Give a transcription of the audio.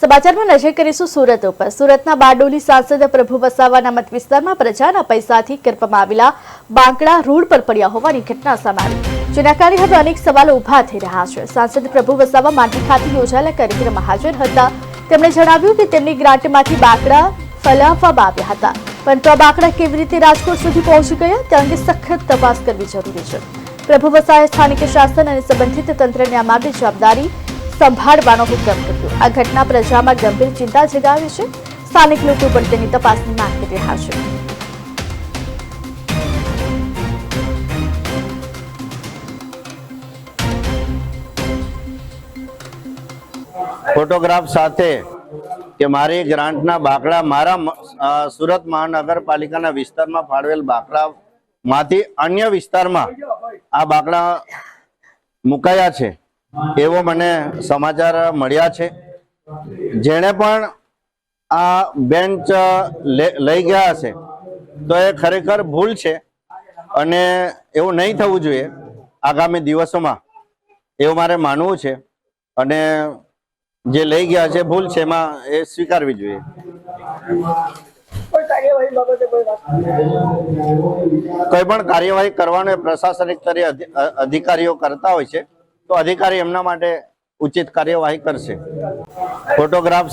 સમાચારમાં નજર કરીશું સુરત ઉપર। સુરતના બારડોલી સાંસદ પ્રભુ વસાવાના મત વિસ્તારમાં પ્રજાના પૈસાથી કરવામાં આવેલા બાંકડા રોડ પર પડ્યા હોવાની ઘટના સામે આવી, જેના કારણે હવે અનેક સવાલો ઉભા થઈ રહ્યા છે। સાંસદ પ્રભુ વસાવા માંડવી ખાતે યોજાયેલા કાર્યક્રમમાં હાજર હતા। તેમણે જણાવ્યું કે તેમની ગ્રાન્ટમાંથી બાંકડા ફલાવવામાં આવ્યા હતા, પરંતુ આ બાંકડા કેવી રીતે રાજકોટ સુધી પહોંચી ગયા તે અંગે સખત તપાસ કરવી જરૂરી છે। પ્રભુ વસાવાએ સ્થાનિક શાસન અને સંબંધિત તંત્રને આ મામલે જવાબદારી સંભાળવાનો હુકમ કર્યો। આ ઘટના પ્રજામાં ગંભીર ચિંતા જગાવી છે। સ્થાનિક લોકો પણ તેની તપાસની માંગ કરી રહ્યા છે। ફોટોગ્રાફ સાથે કે મારી ગ્રાન્ટના બાંકડા મારા સુરત મહાનગરપાલિકાના વિસ્તારમાં ફાળવેલ બાંકડામાંથી અન્ય વિસ્તારમાં આ બાંકડા મુકાયા છે એવો મને સમાચાર મળ્યા છે। જેણે પણ આ બેન્ચ લઈ ગયા હશે તો એ ખરેખર ભૂલ છે અને એવું નહીં થવું જોઈએ આગામી દિવસોમાં, એવું મારે માનવું છે। અને જે લઈ ગયા છે ભૂલ છે એમાં એ સ્વીકારવી જોઈએ। કોઈ પણ કાર્યવાહી કરવાનો પ્રશાસનિક સ્તરે અધિકારીઓ કરતા હોય છે તો અધિકારી એમના માટે ઉચિત કાર્યવાહી કરશે। ફોટોગ્રાફ